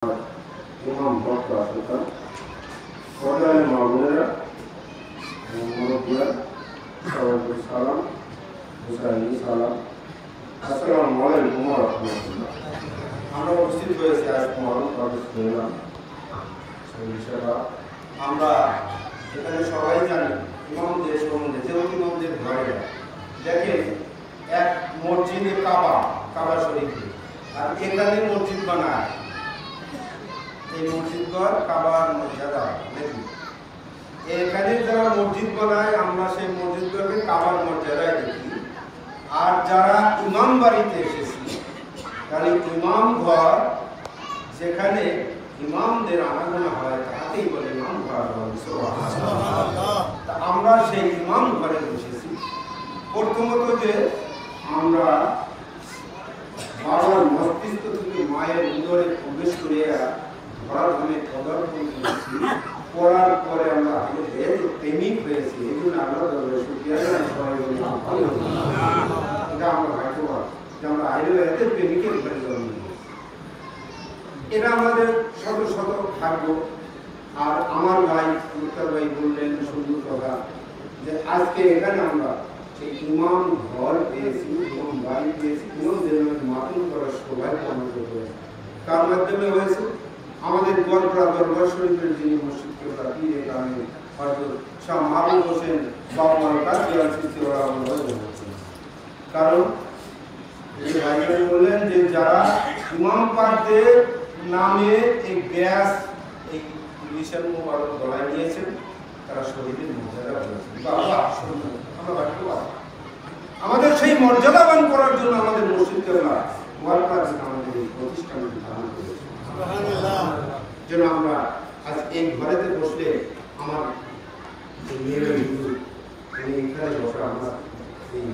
ইমাম ভক্ত আসতাম পর্দায় মা বোনেরা মুরব্বিয়া সবাইকে সালাম হুসাইনি সালাম আসসালামু আলাইকুম ওয়া রাহমাতুল্লাহ। আমরা উপস্থিত হয়েছি আজ মহরম প্রবেশ করলাম। আমরা এখানে সবাই জানি ইমামদের সম্বন্ধে, যেহেতু ইমামদের ঘরে দেখেন এক মসজিদে কাবা শরীফে, আর এখানে মসজিদ বানায়। এই মসজিদঘর কাবার মর্যাদা দেখি, এখানে যারা মসজিদ বানায় আমরা সেই মসজিদঘরকে কাবার মর্যাদায় দেখি। আর যারা ইমাম বাড়িতে এসেছি, তাহলে ইমাম ঘর যেখানে ইমামদের আনাগোনা হয় তাকেই বলে ইমাম ঘর। আমরা সেই ইমাম ঘরে বসেছি। প্রথমত যে আমরা বাবার মস্তিষ্ক থেকে মায়ের উদরে প্রবেশ করে ধরাধামে পদার্পণ করেছি। পড়ার পরে আমরা যেহেতু প্রেমিক হয়েছি, এই জন্য আমরা এটা আমরা ভাগ্যবান যে আমরা এতে প্রেমিকের ঘরে জন্ম নিয়েছি। এটা আমাদের শত শত ভাগ্য। আর আমার ভাই মুক্তার ভাই বললেন সুন্দর কথা যে আজকে এখানে আমরা সেই ইমাম ঘর পেয়েছি, ইমাম বাড়ি পেয়েছি, ইমামদের মাতন করার সৌভাগ্য আমাদের হয়েছে। তার মাধ্যমে হয়েছে আমাদের গোয়ালপাড়া দরবার শরীফের যিনি মসজিদ কেবলা পীরে কামেল হযরত শাহ মাহবুব হোসেন বাবার কাছে আসছে। কারণ এই ভাইজান বললেন যে যারা ইমাম পাকদের নামে এই গ্যাস এই মিশন মোবারক গলায় নিয়েছেন তারা শহীদের মর্যাদা পেয়েছেন। বাবা আমরা ভাগ্যবান। আমাদের সেই মর্যাদাবান করার জন্য আমাদের মসজিদ কেবলা গোয়ালপাড়া থেকে আমাদের এই প্রতিষ্ঠান ধারণ করেছে। যেন আমরা আজ এই ঘরেতে বসলে আমার মেয়েরা এখানে বসে আমরা এই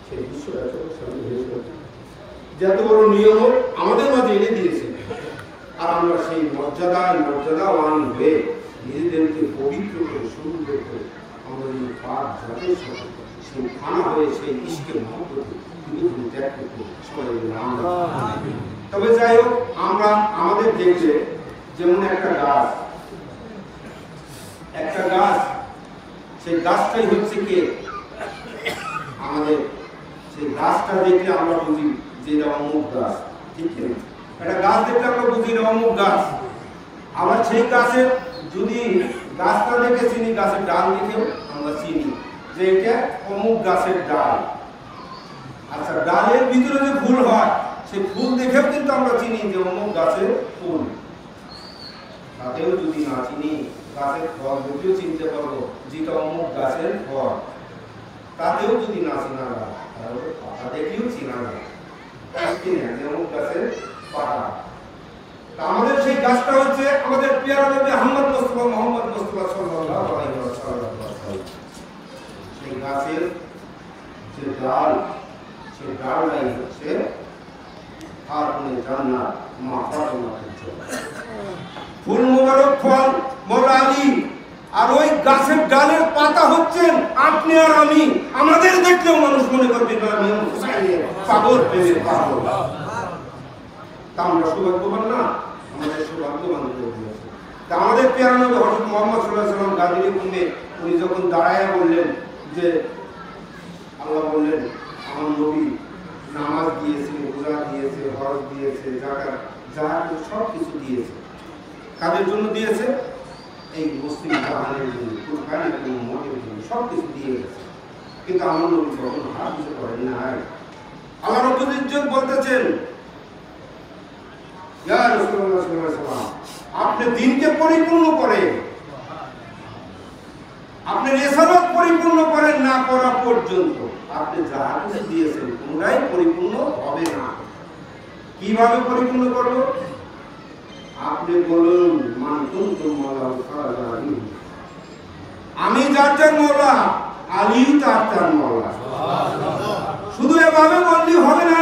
সেই বিশ্বটা যত বড় নিয়ম আমাদের মাঝে এনে দিয়েছে। আর আমরা সেই মর্যাদাবান হয়ে নিজেদেরকে পবিত্র করে সুন্দর করে আমাদের পাপ যথেষ্ট সেই খানা হয়ে সেই ইশকে মহব্বতে ত্যাগ করতে সবাই। তবে যাই হোক, আমরা আমাদের দেখলে যেমন একটা গাছ সেই গাছটাই হচ্ছে কে আমাদের। সেই গাছটা দেখলে আমরা বুঝি যে এটা অমুক গাছ, ঠিক না? একটা গাছ দেখলে আমরা বুঝি এটা অমুক গাছ। আবার সেই গাছের যদি গাছটা দেখে চিনি, গাছের ডাল দেখেও আমরা চিনি যে এটা অমুক গাছের ডাল। আচ্ছা, ডালের ভিতরে যে ফুল হয় সেই ফুল দেখেও কিন্তু আমরা চিনি যে অমুক গাছের ফুল। তাতেও যদি না চিনি, গাছের ফল দেখেও চিনতে পারবো যেটা অমুক গাছের ফল। তাতেও যদি না চিনা যায় তাহলে পাতা দেখেও চিনা যায় যে অমুক গাছের পাতা। আমাদের সেই গাছটা হচ্ছে আমাদের প্রিয় নবী মুহাম্মদ মুস্তাফা সাল্লাল্লাহু আলাইহি ওয়াসাল্লাম। সেই গাছের যে ডাল, সেই ডালটাই হচ্ছে জান্নাত মা ফাতেমার জন্য। ফুল মোবারক ফল মওলা আলী, আর ওই গাছের ডালের পাতা হচ্ছেন আপনি আর আমি। আমাদের দেখলেও মানুষ মনে করবে পাগল প্রেমের পাগল। তা আমরা সৌভাগ্যবান না? আমাদের সৌভাগ্যবান হয়েছে। তা আমাদের প্রিয় নবী হযরত মুহাম্মদ সাল্লাল্লাহু আলাইহি ওয়াসাল্লাম গাদিরে কুমে উনি যখন দাঁড়ায়া বললেন যে আল্লাহ বললেন আমার নবী নামাজ দিয়েছে, রোজা দিয়েছে, হজ দিয়েছে, যাকাত সব কিছু দিয়েছে। কাদের জন্য দিয়েছে? এই মুসলিম জাহানের জন্য, কুরআনের জন্য, উম্মতের জন্য সব কিছু দিয়ে গেছে। কিন্তু আমার নবী কখনো হাত দিতে পারেন না। আল্লাহ রাব্বুল ইজ্জত বলতেছেন, ইয়া রাসূলুল্লাহ সাল্লাল্লাহু আলাইহি ওয়াসাল্লাম, আপনি দ্বীনকে পরিপূর্ণ করেন, আপনি রিসালাত পরিপূর্ণ করেন না করা পর্যন্ত আপনি যা কিছু দিয়েছেন কোনটাই পরিপূর্ণ হবে না। কিভাবে পরিপূর্ণ করব? আপনি বলুন মান কুনতুম মাওলাহু তাআলা আলী, আমি যার যার মওলা, আলী তার যার মওলা। সুবহানাল্লাহ। শুধু এভাবে বললেই হবে না,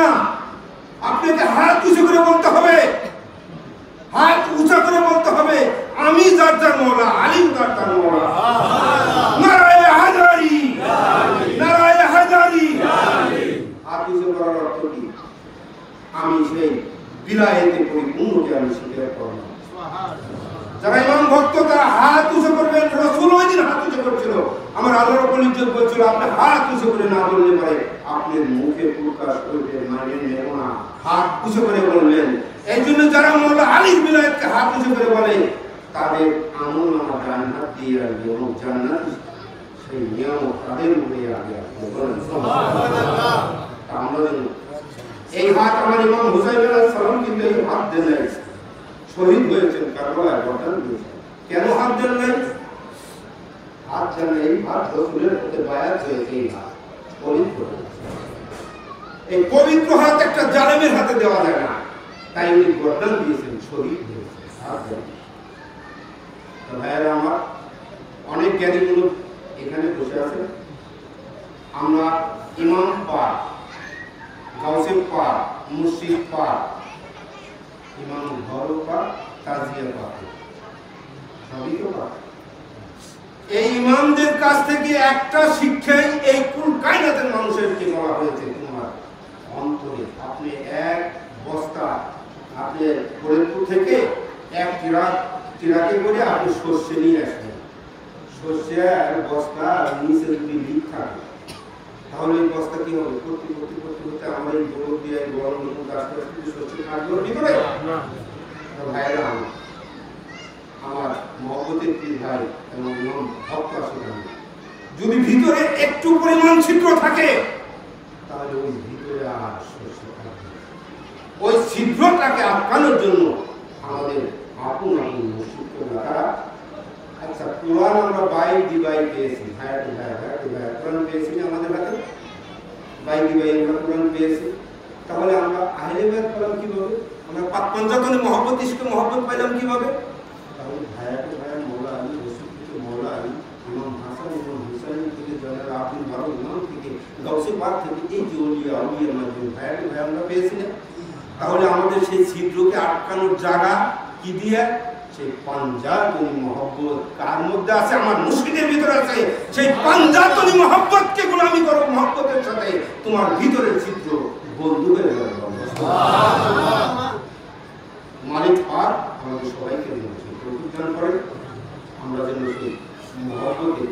আপনাকে হাত উঁচু করে বলতে হবে, হাত উঁচা করে বলতে হবে আমি যার যার মওলা, আলী তার যার মওলা। নারায়ে হায়দারি, নারায়ে হায়দারি। আর কিছু করার অর্থ কি? আমি সেই বিলায়েতে পরিপূর্ণকে আমি শিখে শেয়ার করলাম। যারা ইমাম ভক্ত তারা হাত উঁচু করবেন। রাসূল ওই দিন হাত উঁচু করছিল। আমার আল্লাহর উপর নির্দেশ বলছিল আপনি হাত উঁচু করে না বললে পারে আপনার মুখে প্রকাশ করবে মানে নেব না, হাত উঁচু করে বলবেন। এই জন্য যারা মওলা আলীর বিলায়াতকে হাত উঁচু করে বলে তাদের আমলনামা জান্নাত দিয়ে আসবে এবং জান্নাত সেই নিয়ম তাদের উপরে আগে আসবে। সুবহানাল্লাহ। আমরা জানি এই হাত আমার ইমাম হুসাইন আলাইহিস সালাম কিন্তু এই হাত দেন নাই, শহীদ হয়েছেন কারবালায়, বর্তমান দিয়েছেন। কেন হাত দেন নাই? হাত দেন এই হাত রাসূলের প্রতি বায়াত হয়েছে। এই হাত পবিত্র, এই পবিত্র হাত একটা জালেমের হাতে দেওয়া যায় না, তাই উনি গর্দান দিয়েছেন, শহীদ হয়েছেন। হাত দেন। ভাইয়েরা আমার, অনেক জ্ঞানীগুলো এখানে বসে আছে। আমরা ইমাম পাক, গাউসে পাক, মুর্শিদ পাক, ইমাম ঘর পাক, তাজিয়া পাক, সবই তো পাক। এই ইমামদের কাছ থেকে একটা শিক্ষাই এই কুল কায়নাতের মানুষেরকে বলা হয়েছে তোমার অন্তরে। আপনি এক বস্তা, আপনি ফরিদপুর থেকে এক ট্রাকে করে আপনি সর্ষে নিয়ে আসবেন। সর্ষে আর বস্তা নিচে যদি লিক থাকে তাহলে এই বস্তা কি হবে? করতে করতে করতে করতে আমার এই গোবর দিয়ে গরম মতো আস্তে আস্তে সর্ষে কাটলো কি করে? ভাইরা আমার মহব্বতের পীর ভাই এবং ভক্ত আছে, যদি ভিতরে একটু পরিমাণ ছিদ্র থাকে তাহলে ওই ভিতরে আর সর্ষে থাকবে। ওই ছিদ্রটাকে আটকানোর জন্য আমাদের আপন আপন মুশরিকদের দ্বারা, আচ্ছা কোরআন আমরা বাইক দিবাই পেয়েছি, ভাইয়াটি ভাই কোরআন পেয়েছি আমাদের হাতে, বাইক দিবাই আমরা কোরআন পেয়েছি। তাহলে আমরা আহলে বাইত পেলাম কিভাবে? আমরা পাক পঞ্চাতনে মহব্বত, ইশকে মহব্বত পেলাম কিভাবে? তাহলে ভাইয়াটি ভাই মওলা আলী, রসুল থেকে মওলা আলী, ইমাম হাসান, ইমাম হুসাইন থেকে জয়নাল আব্দিন বারো ইমাম থেকে গাউসে পাক থেকে এই যে ওলিয়া আউলিয়ার মাধ্যমে ভাইয়াটি ভাই আমরা পেয়েছি না? তাহলে আমাদের সেই ছিদ্রকে আটকানোর জায়গা কি দিয়ে? সেই পাঞ্জাতনী মহব্বত কার মধ্যে আছে? আমার মুর্শিদের ভিতরে আছে। সেই পাঞ্জাতনী মহব্বতকে গোলামি করো, মহব্বতের সাথে তোমার ভিতরের ছিদ্র বন্ধ হয়ে যাবে। মালিক পাক আমাদের সবাইকে প্রতিজ্ঞান করেন আমরা যেন সেই মহব্বতে